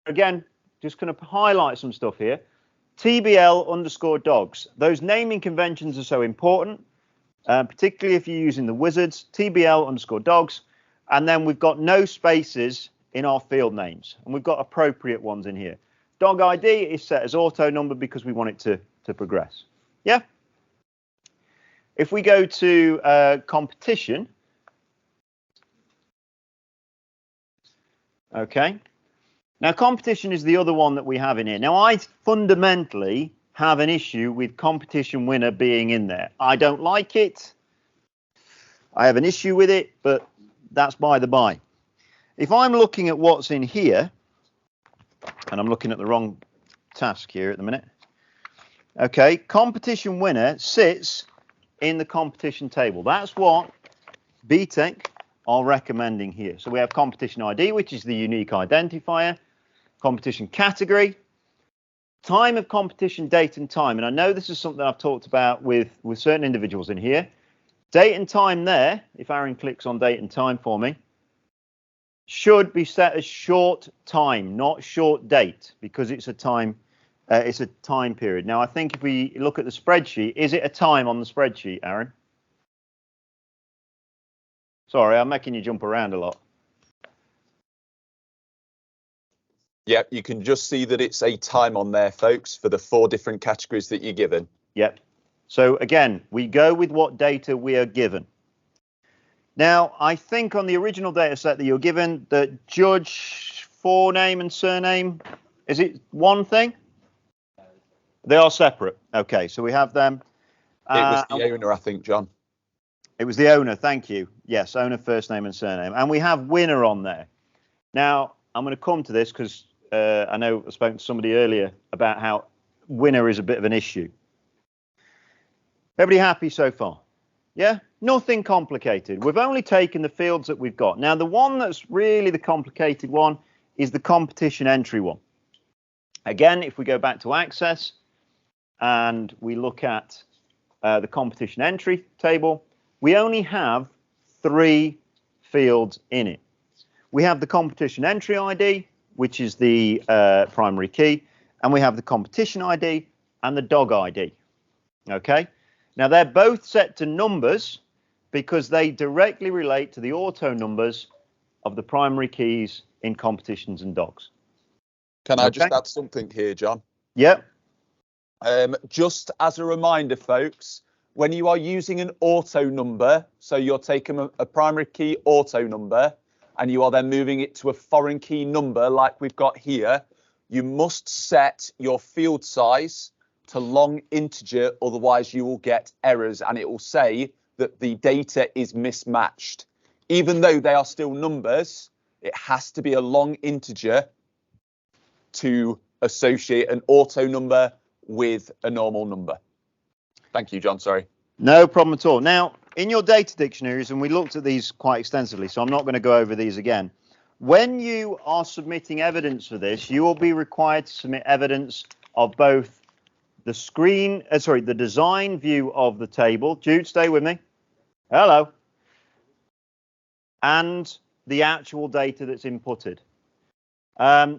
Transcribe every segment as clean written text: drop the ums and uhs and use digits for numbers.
again, just going to highlight some stuff here. TBL_dogs. Those naming conventions are so important, particularly if you're using the wizards. TBL_dogs. And then we've got no spaces in our field names. And we've got appropriate ones in here. Dog ID is set as auto number because we want it to progress. Yeah? If we go to competition. Okay. Now, competition is the other one that we have in here. Now, I fundamentally have an issue with competition winner being in there. I don't like it. I have an issue with it, but that's by the by. If I'm looking at what's in here, and I'm looking at the wrong task here at the minute. Okay, competition winner sits in the competition table. That's what BTEC are recommending here. So we have competition ID, which is the unique identifier, competition category, time of competition, date and time. And I know this is something I've talked about with certain individuals in here. Date and time there, if Aaron clicks on date and time for me, should be set as short time, not short date, because it's a time period. Now, I think if we look at the spreadsheet, is it a time on the spreadsheet, Aaron? Sorry, I'm making you jump around a lot. Yeah, you can just see that it's a time on there, folks, for the 4 different categories that you're given. Yep. So again, we go with what data we are given. Now, I think on the original data set that you're given, the judge forename and surname, is it one thing? They are separate. Okay, so we have them. It was the owner, I think, John. It was the owner, thank you. Yes, owner, first name and surname. And we have winner on there. Now, I'm going to come to this because I know I spoke to somebody earlier about how winner is a bit of an issue. Everybody happy so far? Yeah, nothing complicated. We've only taken the fields that we've got. Now, the one that's really the complicated one is the competition entry one. Again, if we go back to access and we look at the competition entry table, we only have 3 fields in it. We have the competition entry ID, which is the primary key, and we have the competition ID and the dog ID. Okay. Now, they're both set to numbers because they directly relate to the auto numbers of the primary keys in competitions and dogs. Can I just add something here, John? Yep. Just as a reminder, folks, when you are using an auto number, so you're taking a primary key auto number and you are then moving it to a foreign key number like we've got here, you must set your field size to long integer, otherwise you will get errors and it will say that the data is mismatched. Even though they are still numbers, it has to be a long integer to associate an auto number with a normal number. Thank you, John, sorry. No problem at all. Now, in your data dictionaries, and we looked at these quite extensively, so I'm not going to go over these again. When you are submitting evidence for this, you will be required to submit evidence of both the design view of the table. Jude, stay with me. Hello. And the actual data that's inputted.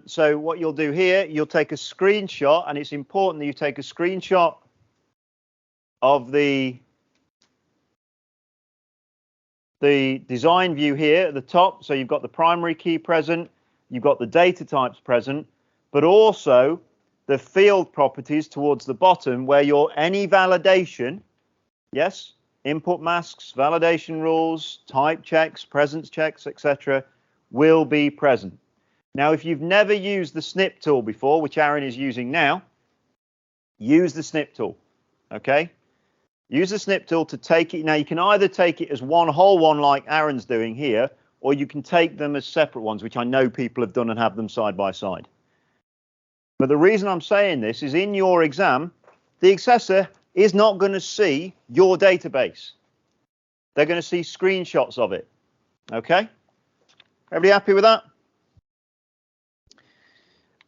So what you'll do here, you'll take a screenshot, and it's important that you take a screenshot of the design view here at the top. So you've got the primary key present, you've got the data types present, but also the field properties towards the bottom where your any validation, yes, input masks, validation rules, type checks, presence checks, etc., will be present. Now, if you've never used the snip tool before, which Aaron is using now, use the snip tool, okay? Use the snip tool to take it. Now, you can either take it as one whole one like Aaron's doing here, or you can take them as separate ones, which I know people have done and have them side by side. But the reason I'm saying this is in your exam, the assessor is not going to see your database. They're going to see screenshots of it. Okay? Everybody happy with that?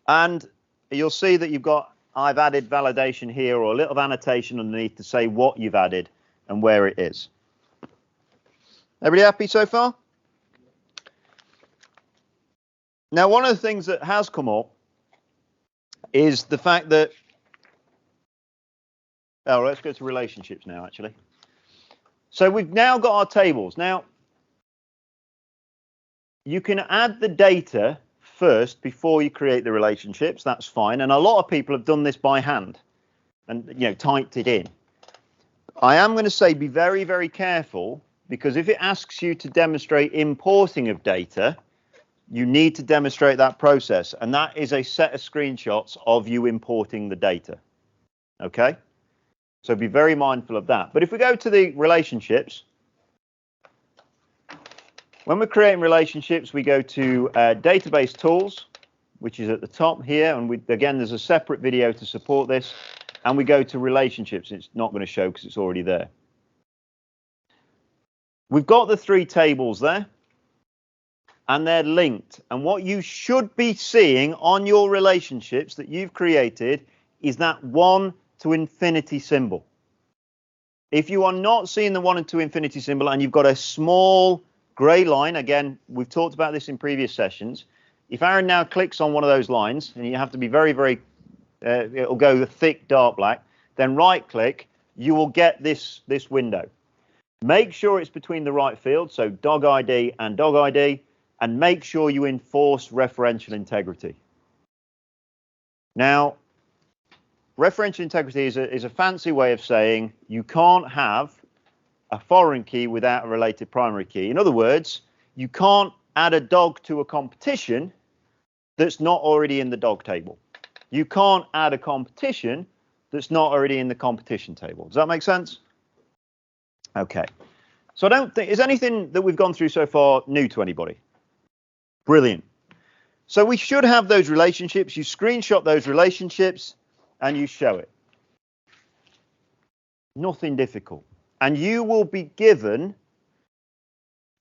And you'll see that I've added validation here or a little annotation underneath to say what you've added and where it is. Everybody happy so far? Now, one of the things that has come up is the fact that, oh, let's go to relationships now, actually. So we've now got our tables. Now, you can add the data first before you create the relationships. That's fine. And a lot of people have done this by hand and, typed it in. I am going to say be very, very careful, because if it asks you to demonstrate importing of data, you need to demonstrate that process. And that is a set of screenshots of you importing the data. OK, so be very mindful of that. But if we go to the relationships, when we're creating relationships, we go to database tools, which is at the top here. And again, there's a separate video to support this. And we go to relationships. It's not going to show because it's already there. We've got the 3 tables there, and they're linked. And what you should be seeing on your relationships that you've created is that 1 to infinity symbol. If you are not seeing the 1 to infinity symbol and you've got a small grey line, again, we've talked about this in previous sessions. If Aaron now clicks on one of those lines, and you have to be very, very it'll go the thick dark black, then right click, you will get this window. Make sure it's between the right fields, so dog ID and dog ID, and make sure you enforce referential integrity. Now, referential integrity is a fancy way of saying you can't have a foreign key without a related primary key. In other words, you can't add a dog to a competition that's not already in the dog table. You can't add a competition that's not already in the competition table. Does that make sense? Okay. So I don't think, is anything that we've gone through so far new to anybody? Brilliant. So we should have those relationships. You screenshot those relationships and you show it. Nothing difficult. And you will be given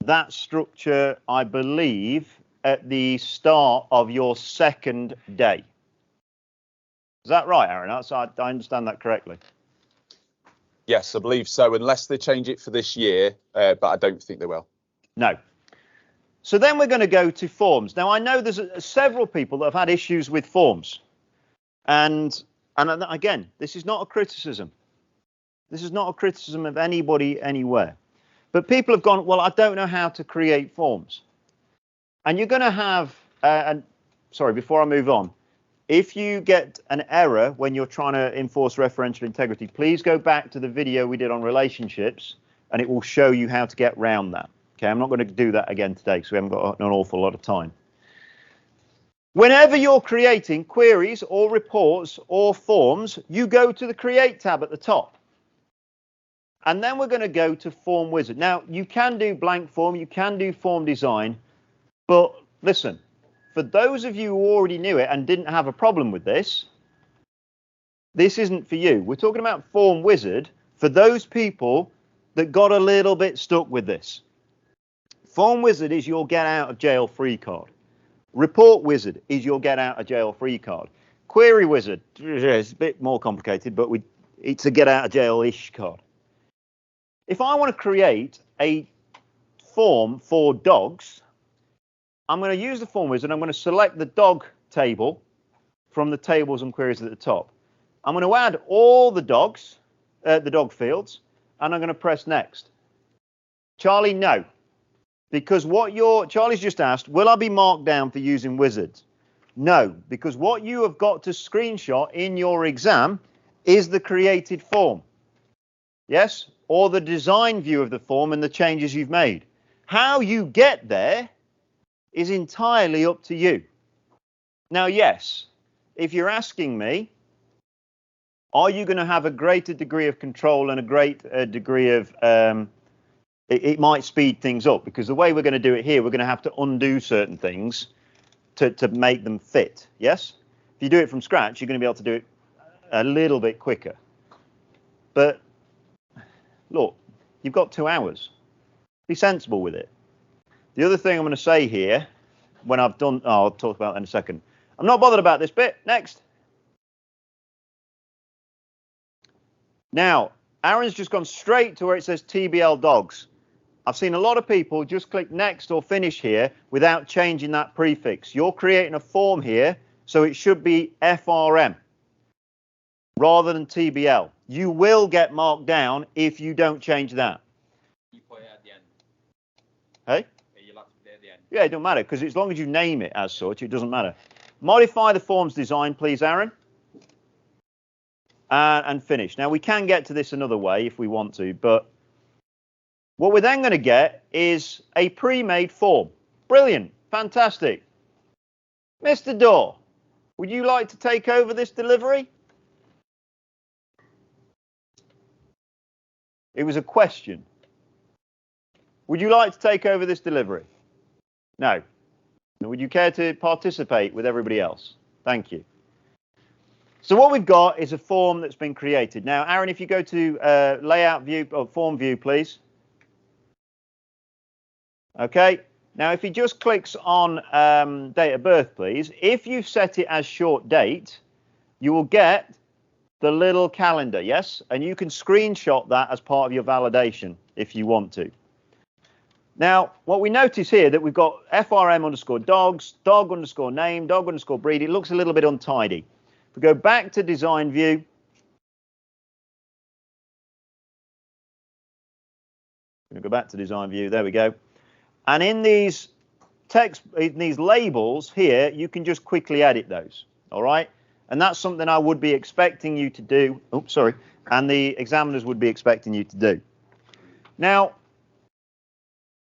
that structure, I believe, at the start of your second day. Is that right, Aaron? I understand that correctly. Yes, I believe so, unless they change it for this year, but I don't think they will. No. So then we're going to go to forms. Now, I know there's several people that have had issues with forms. And again, this is not a criticism. This is not a criticism of anybody anywhere. But people have gone, well, I don't know how to create forms. And you're going to have, sorry, before I move on, if you get an error when you're trying to enforce referential integrity, please go back to the video we did on relationships, and it will show you how to get around that. Okay, I'm not going to do that again today because we haven't got an awful lot of time. Whenever you're creating queries or reports or forms, you go to the Create tab at the top. And then we're going to go to Form Wizard. Now, you can do blank form, you can do form design, but listen, for those of you who already knew it and didn't have a problem with this, this isn't for you. We're talking about Form Wizard for those people that got a little bit stuck with this. Form Wizard is your get out of jail free card. Report Wizard is your get out of jail free card. Query Wizard is a bit more complicated, but it's a get out of jail-ish card. If I want to create a form for dogs, I'm going to use the Form Wizard. I'm going to select the dog table from the tables and queries at the top. I'm going to add all the dogs, the dog fields, and I'm going to press next. Charlie, no. Because Charlie's just asked, will I be marked down for using wizards? No, because what you have got to screenshot in your exam is the created form. Yes? Or the design view of the form and the changes you've made. How you get there is entirely up to you. Now, yes, if you're asking me, are you going to have a greater degree of control and a great degree of, it might speed things up, because the way we're going to do it here, we're going to have to undo certain things to make them fit. Yes? If you do it from scratch, you're going to be able to do it a little bit quicker. But look, you've got 2 hours. Be sensible with it. The other thing I'm going to say here, when I've done, I'll talk about that in a second. I'm not bothered about this bit. Next. Now, Aaron's just gone straight to where it says TBL dogs. I've seen a lot of people just click next or finish here without changing that prefix. You're creating a form here, So it should be FRM rather than TBL. You will get marked down if you don't change that. You put it at the end. Hey? Yeah, you'll have to put it at the end. Yeah, it doesn't matter, because as long as you name it as such, it doesn't matter. Modify the forms design, please, Aaron. And finish. Now, we can get to this another way if we want to, but what we're then going to get is a pre-made form. Brilliant. Fantastic. Mr. Dorr, would you like to take over this delivery? It was a question. Would you like to take over this delivery? No. Would you care to participate with everybody else? Thank you. So what we've got is a form that's been created. Now, Aaron, if you go to layout view or form view, please. Okay. Now, if he just clicks on date of birth, please, if you've set it as short date, you will get the little calendar, yes? And you can screenshot that as part of your validation if you want to. Now, what we notice here that we've got FRM underscore dogs, dog underscore name, dog underscore breed. It looks a little bit untidy. If we go back to design view, I'm going to go back to design view. There we go. And in these text, in these labels here, you can just quickly edit those. All right. And that's something I would be expecting you to do. Oops, sorry. And the examiners would be expecting you to do. Now,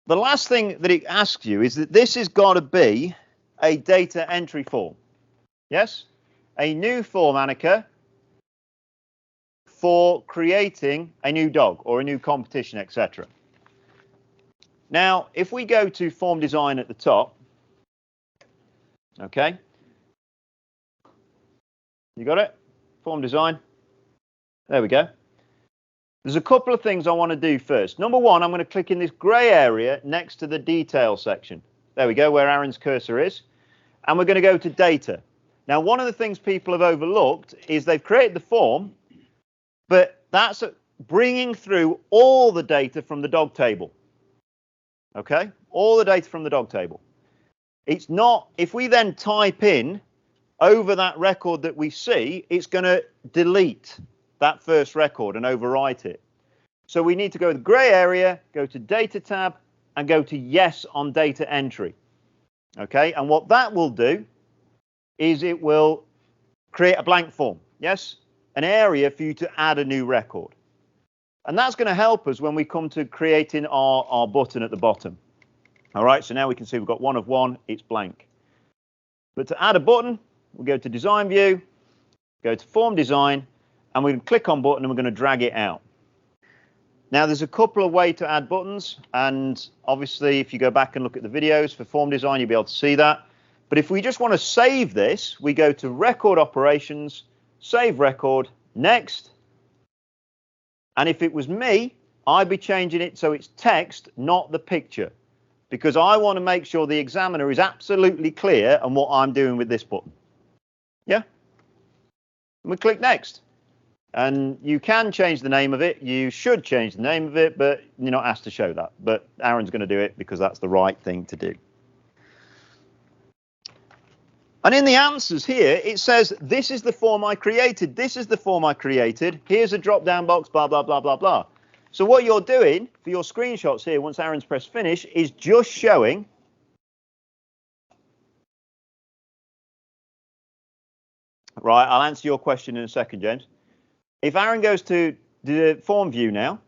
the last thing that it asks you is that this has got to be a data entry form. Yes? A new form, Annika, for creating a new dog or a new competition, etc. Now, if we go to form design at the top, okay, you got it? Form design. There we go. There's a couple of things I want to do first. Number one, I'm going to click in this grey area next to the detail section. There we go, where Aaron's cursor is. And we're going to go to data. Now, one of the things people have overlooked is they've created the form, but that's bringing through all the data from the dog table. Okay, all the data from the dog table. It's not, if we then type in over that record that we see, it's going to delete that first record and overwrite it. So we need to go to the grey area, go to data tab, and go to yes on data entry. Okay, and what that will do is it will create a blank form. Yes, an area for you to add a new record. And that's going to help us when we come to creating our button at the bottom. All right, so now we can see we've got one of one, it's blank. But to add a button, we'll go to design view, go to form design, and we can click on button and we're going to drag it out. Now, there's a couple of ways to add buttons, and obviously if you go back and look at the videos for form design, you'll be able to see that. But if we just want to save this, we go to record operations, save record, next. And if it was me, I'd be changing it so it's text, not the picture, because I want to make sure the examiner is absolutely clear on what I'm doing with this button. Yeah? And we click next. And you can change the name of it. You should change the name of it, but you're not asked to show that. But Aaron's going to do it because that's the right thing to do. And in the answers here, it says, this is the form I created. This is the form I created. Here's a drop-down box, blah, blah, blah, blah, blah. So what you're doing for your screenshots here, once Aaron's pressed finish, is just showing right. I'll answer your question in a second, James. If Aaron goes to the form view now,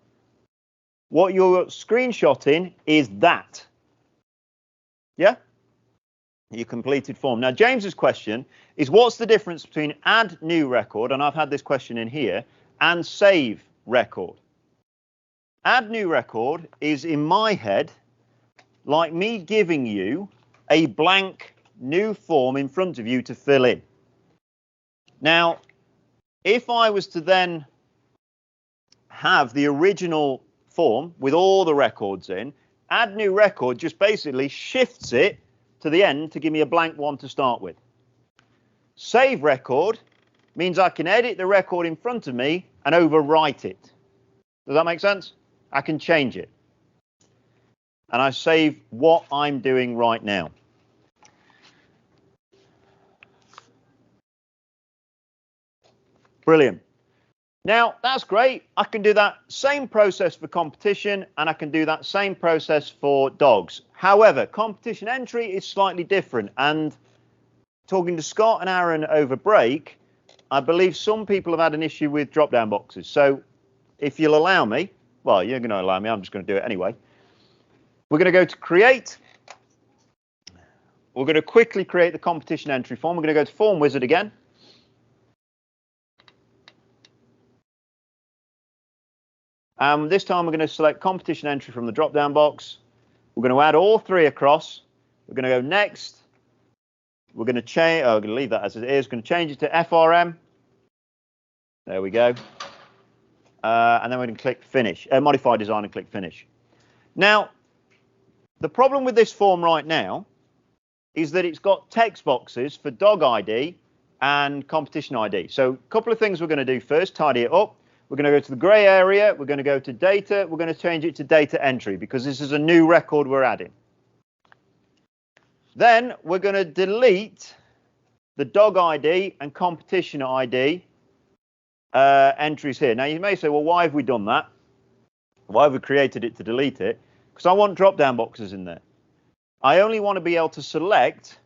what you're screenshotting is that. Yeah? Your completed form. Now, James's question is, what's the difference between add new record, and I've had this question in here, and save record? Add new record is, in my head, like me giving you a blank new form in front of you to fill in. Now, if I was to then have the original form with all the records in, add new record just basically shifts it to the end to give me a blank one to start with. Save record means I can edit the record in front of me and overwrite it. Does that make sense? I can change it. And I save what I'm doing right now. Brilliant. Now, that's great. I can do that same process for competition, and I can do that same process for dogs. However, competition entry is slightly different. And talking to Scott and Aaron over break, I believe some people have had an issue with drop-down boxes. So if you'll allow me, well, you're going to allow me, I'm just going to do it anyway. We're going to go to create. We're going to quickly create the competition entry form. We're going to go to Form Wizard again. This time we're going to select competition entry from the drop-down box. We're going to add all three across. We're going to go next. We're going to change, I'm going to leave that as it is. We're going to change it to FRM. There we go. And then we're going to click finish, modify design and click finish. Now, the problem with this form right now is that it's got text boxes for dog ID and competition ID. So a couple of things we're going to do first, tidy it up. We're going to go to the grey area. We're going to go to data. We're going to change it to data entry because this is a new record we're adding. Then we're going to delete the dog ID and competition ID entries here. Now, you may say, well, why have we done that? Why have we created it to delete it? Because I want drop-down boxes in there. I only want to be able to select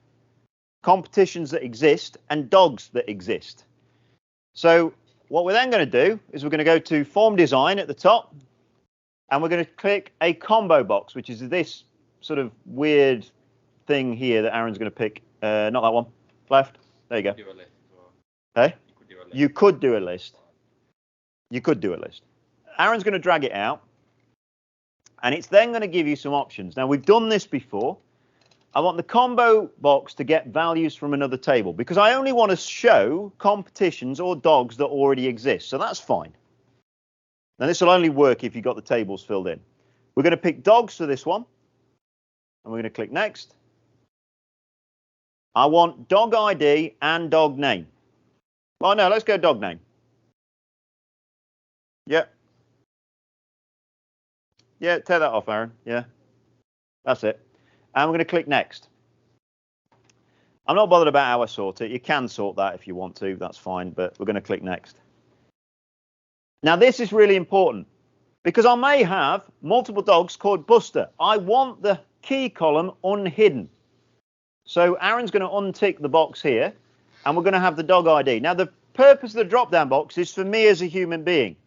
competitions that exist and dogs that exist. So what we're then going to do is we're going to go to Form Design at the top, and we're going to click a combo box, which is this sort of weird thing here that Aaron's going to pick. Not that one. Left. There you go. Do a list, or Hey? you could do a list. You could do a list. Aaron's going to drag it out, and it's then going to give you some options. Now, we've done this before. I want the combo box to get values from another table because I only want to show competitions or dogs that already exist. So that's fine. Now, this will only work if you've got the tables filled in. We're going to pick dogs for this one, and we're going to click next. I want dog ID and dog name. Well, no, let's go dog name. Yeah. Yeah, tear that off, Aaron. Yeah, that's it. And we're going to click next. I'm not bothered about how I sort it. You can sort that if you want to. That's fine. But we're going to click next. Now, this is really important because I may have multiple dogs called Buster. I want the key column unhidden. So Aaron's going to untick the box here, and we're going to have the dog ID. Now, the purpose of the drop-down box is for me as a human being.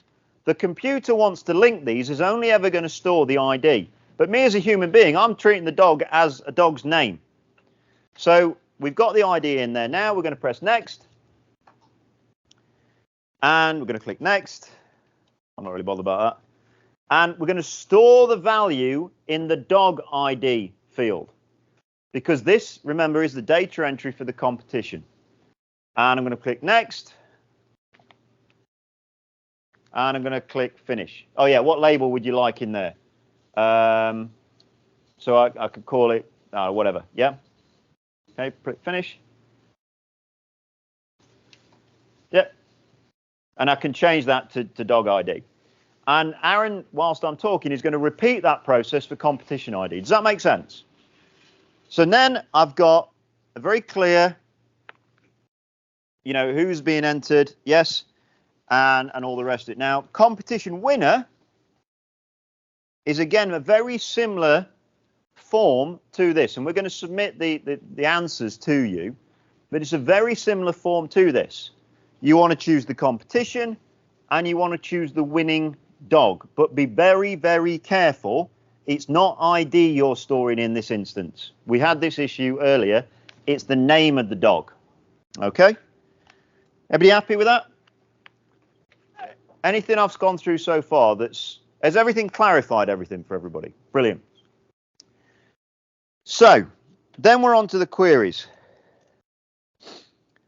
The computer wants to link these is only ever going to store the ID. But me as a human being, I'm treating the dog as a dog's name. So we've got the ID in there now. We're going to press next. And we're going to click next. I'm not really bothered about that. And we're going to store the value in the dog ID field. Because this, remember, is the data entry for the competition. And I'm going to click next. And I'm going to click finish. Oh, yeah, what label would you like in there? So I could call it whatever. Yeah. Okay. Finish. Yep. And I can change that to dog ID. And Aaron, whilst I'm talking, is going to repeat that process for competition ID. Does that make sense? So then I've got a very clear, who's being entered. Yes. And all the rest of it. Now, competition winner is again a very similar form to this, and we're going to submit the answers to you, but it's a very similar form to this. You want to choose the competition and you want to choose the winning dog, but be very, very careful. It's not ID you're storing in this instance. We had this issue earlier. It's the name of the dog. Okay? Everybody happy with that? Anything I've gone through so far has everything clarified everything for everybody? Brilliant. So then we're on to the queries.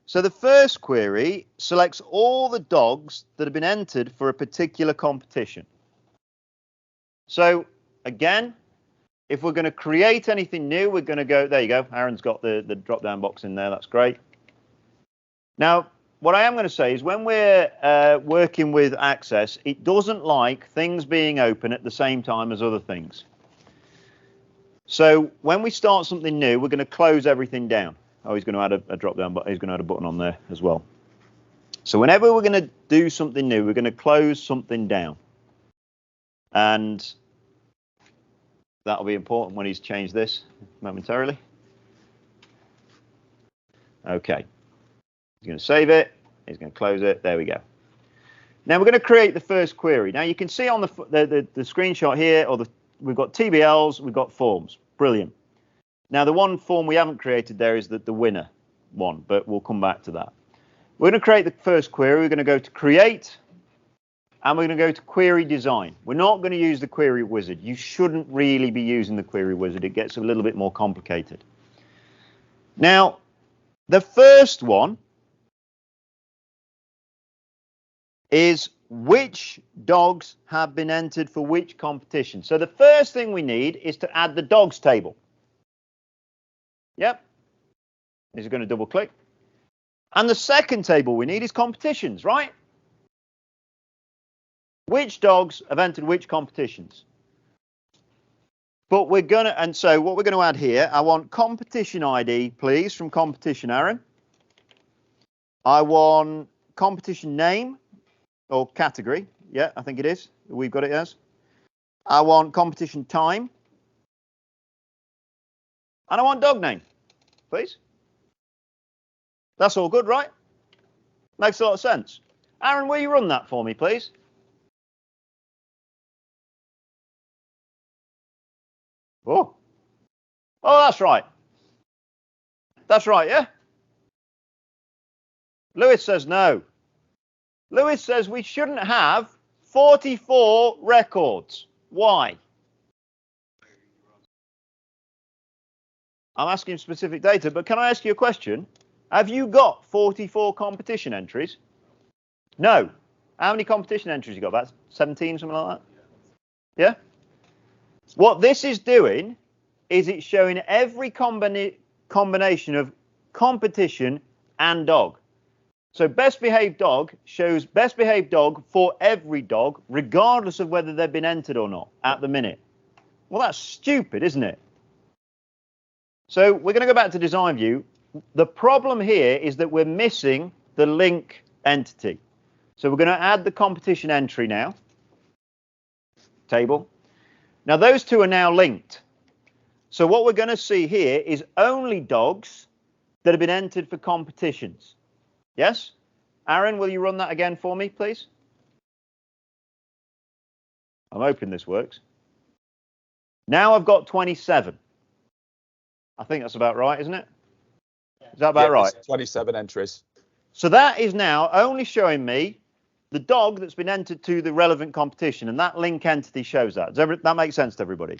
So the first query selects all the dogs that have been entered for a particular competition. So again, if we're going to create anything new, we're going to go, there you go. Aaron's got the drop-down box in there. That's great. Now, what I am going to say is when we're working with Access, it doesn't like things being open at the same time as other things. So when we start something new, we're going to close everything down. Oh, he's going to add a drop down, but he's going to add a button on there as well. So whenever we're going to do something new, we're going to close something down. And that'll be important when he's changed this momentarily. Okay. He's going to save it. He's going to close it. There we go. Now we're going to create the first query. Now you can see on the screenshot here, we've got TBLs, we've got forms. Brilliant. Now the one form we haven't created there is the winner one, but we'll come back to that. We're going to create the first query. We're going to go to create, and we're going to go to query design. We're not going to use the query wizard. You shouldn't really be using the query wizard. It gets a little bit more complicated. Now, the first one is which dogs have been entered for which competition. So the first thing we need is to add the dogs table. Yep. This is going to double click. And the second table we need is competitions, right? Which dogs have entered which competitions? But we're going to, and so what we're going to add here, I want competition ID, please, from competition, Aaron. I want competition name or category. Yeah, I think it is. We've got it as. I want competition time. And I want dog name, please. That's all good, right? Makes a lot of sense. Aaron, will you run that for me, please? Oh, that's right. That's right, yeah? Lewis says no. Lewis says we shouldn't have 44 records. Why? I'm asking specific data, but can I ask you a question? Have you got 44 competition entries? No. How many competition entries you got? About 17, something like that? Yeah? What this is doing is it's showing every combination of competition and dog. So best behaved dog shows best behaved dog for every dog, regardless of whether they've been entered or not at the minute. Well, that's stupid, isn't it? So we're going to go back to design view. The problem here is that we're missing the link entity. So we're going to add the competition entry now. Table. Now those two are now linked. So what we're going to see here is only dogs that have been entered for competitions. Yes? Aaron, will you run that again for me, please? I'm hoping this works. Now I've got 27. I think that's about right, isn't it? Is that about right? 27 entries. So that is now only showing me the dog that's been entered to the relevant competition, and that link entity shows that. Does that make sense to everybody?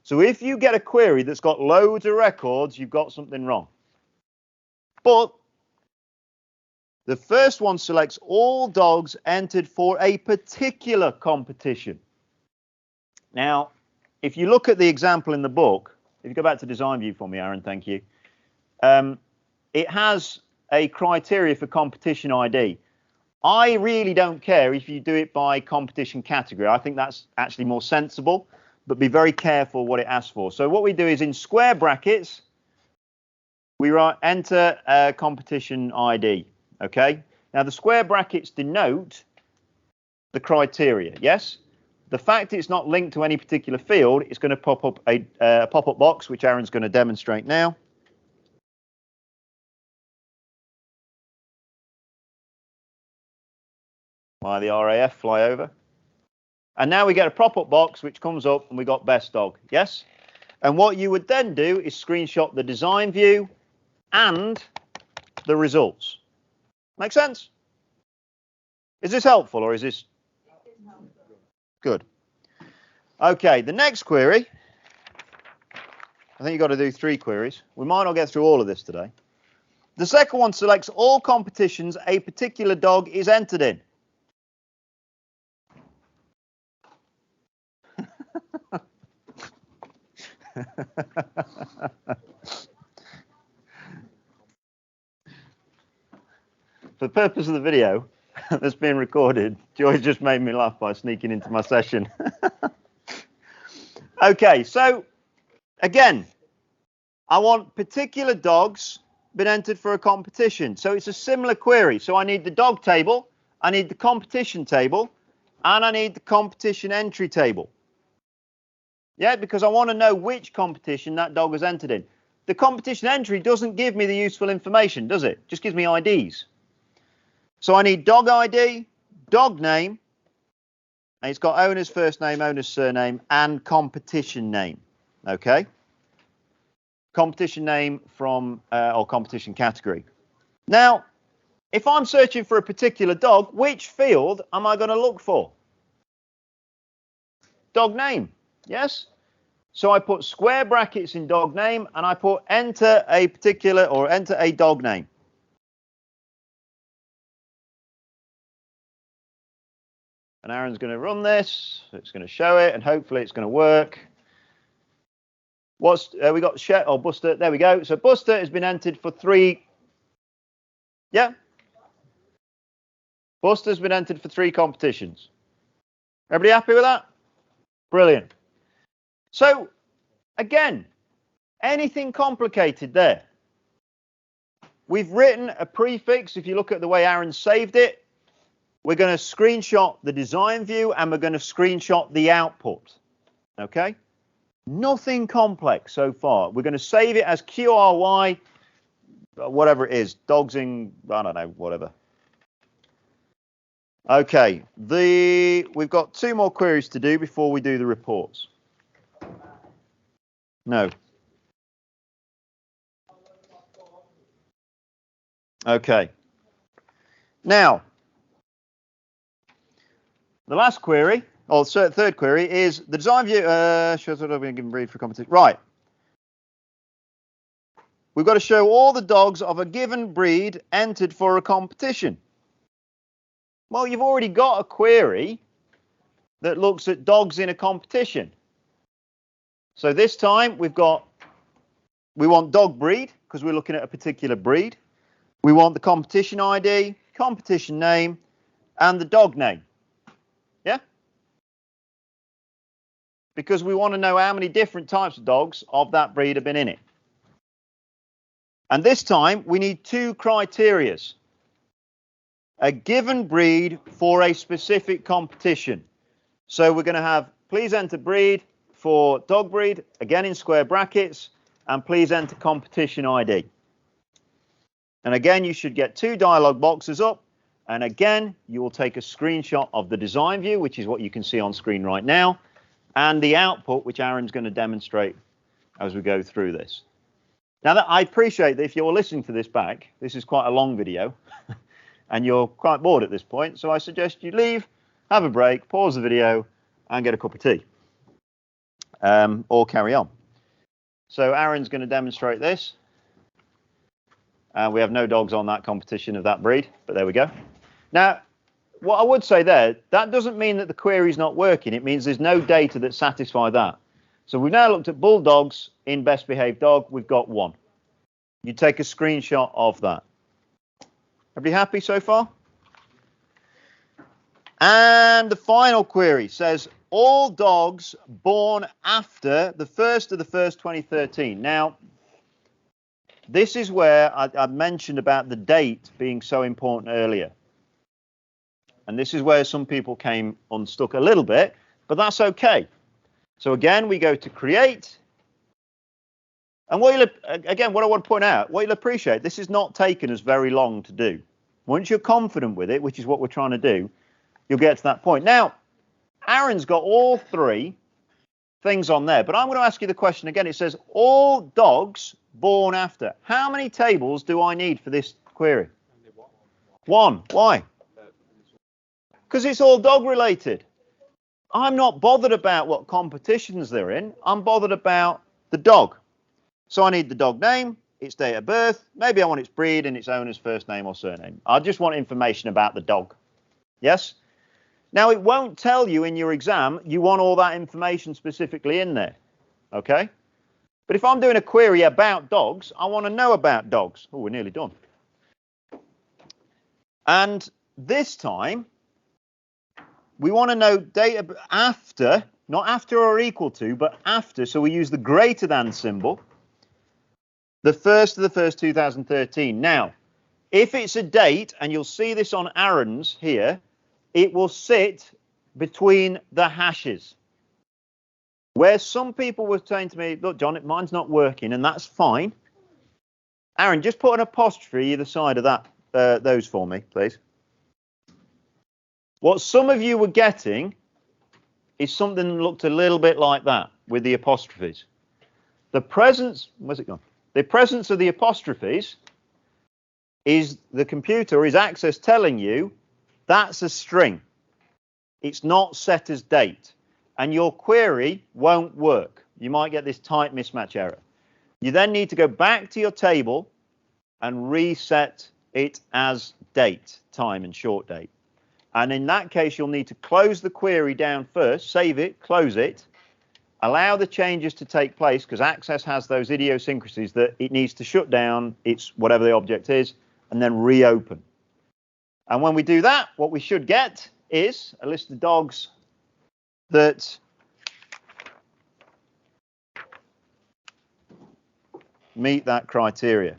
So if you get a query that's got loads of records, you've got something wrong. But the first one selects all dogs entered for a particular competition. Now, if you look at the example in the book, if you go back to design view for me, Aaron, thank you. It has a criteria for competition ID. I really don't care if you do it by competition category. I think that's actually more sensible, but be very careful what it asks for. So what we do is in square brackets, we write enter competition ID. Okay. Now the square brackets denote the criteria. Yes. The fact it's not linked to any particular field, it's going to pop up a pop-up box, which Aaron's going to demonstrate now. By the RAF flyover. And now we get a pop-up box which comes up and we got best dog. Yes? And what you would then do is screenshot the design view and the results. Make sense? Is this helpful or is this good? Okay, the next query. I think you've got to do 3 queries. We might not get through all of this today. The second one selects all competitions a particular dog is entered in. For the purpose of the video that's being recorded, Joy's just made me laugh by sneaking into my session. Okay, so again, I want particular dogs been entered for a competition. So it's a similar query. So I need the dog table, I need the competition table, and I need the competition entry table. Yeah, because I want to know which competition that dog has entered in. The competition entry doesn't give me the useful information, does it? Just gives me IDs. So I need dog ID, dog name, and it's got owner's first name, owner's surname, and competition name. Okay? Competition name from, or competition category. Now, if I'm searching for a particular dog, which field am I going to look for? Dog name, yes? So I put square brackets in dog name, and I put enter a particular, or enter a dog name. And Aaron's going to run this. It's going to show it, and hopefully it's going to work. What's we got? Shet or Buster? There we go. So Buster has been entered for 3. Yeah. Buster's been entered for 3 competitions. Everybody happy with that? Brilliant. So again, anything complicated there? We've written a prefix. If you look at the way Aaron saved it, we're going to screenshot the design view and we're going to screenshot the output. Okay? Nothing complex so far. We're going to save it as QRY, whatever it is, dogs in, I don't know, whatever. Okay, we've got 2 more queries to do before we do the reports. No. Okay. Now, the last query, or third query, is the design view. Shows what I've been given breed for competition. Right. We've got to show all the dogs of a given breed entered for a competition. Well, you've already got a query that looks at dogs in a competition. So this time we want dog breed because we're looking at a particular breed. We want the competition ID, competition name, and the dog name. Yeah? Because we want to know how many different types of dogs of that breed have been in it. And this time we need 2 criterias. A given breed for a specific competition. So we're going to have please enter breed for dog breed, again in square brackets, and please enter competition ID. And again, you should get 2 dialog boxes up. And again, you will take a screenshot of the design view, which is what you can see on screen right now, and the output, which Aaron's going to demonstrate as we go through this. Now, I appreciate that if you're listening to this back, this is quite a long video, and you're quite bored at this point, so I suggest you leave, have a break, pause the video, and get a cup of tea, or carry on. So Aaron's going to demonstrate this. We have no dogs on that competition of that breed, but there we go. Now, what I would say there, that doesn't mean that the query is not working. It means there's no data that satisfy that. So we've now looked at bulldogs in best behaved dog. We've got 1. You take a screenshot of that. Everybody happy so far? And the final query says, all dogs born after the 1st of the 1st, 2013. Now, this is where I mentioned about the date being so important earlier. And this is where some people came unstuck a little bit, but that's okay. So again, we go to create. And what I want to point out, what you'll appreciate, this is not taken as very long to do. Once you're confident with it, which is what we're trying to do, you'll get to that point. Now, Aaron's got all 3 things on there, but I'm going to ask you the question again. It says all dogs born after. How many tables do I need for this query? 1. Why? Because it's all dog related. I'm not bothered about what competitions they're in. I'm bothered about the dog. So I need the dog name, its date of birth. Maybe I want its breed and its owner's first name or surname. I just want information about the dog. Yes? Now, it won't tell you in your exam you want all that information specifically in there. Okay? But if I'm doing a query about dogs, I want to know about dogs. Oh, we're nearly done. And this time, we want to know data after, not after or equal to, but after. So we use the greater than symbol. The 1st of the 1st, 2013. Now, if it's a date, and you'll see this on Aaron's here, it will sit between the hashes. Where some people were saying to me, look, John, mine's not working, and that's fine. Aaron, just put an apostrophe either side of that, those for me, please. What some of you were getting is something that looked a little bit like that with the apostrophes. The presence, where's it gone? The presence of the apostrophes is the computer or is Access telling you that's a string. It's not set as date, and your query won't work. You might get this type mismatch error. You then need to go back to your table and reset it as date, time and short date. And in that case, you'll need to close the query down first, save it, close it, allow the changes to take place, because Access has those idiosyncrasies that it needs to shut down its whatever the object is, and then reopen. And when we do that, what we should get is a list of dogs that meet that criteria.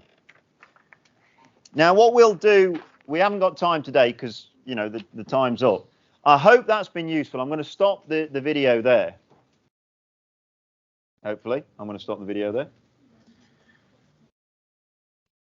Now, what we'll do, we haven't got time today because, you know, the time's up. I hope that's been useful. I'm going to stop the video there. Hopefully, I'm going to stop the video there.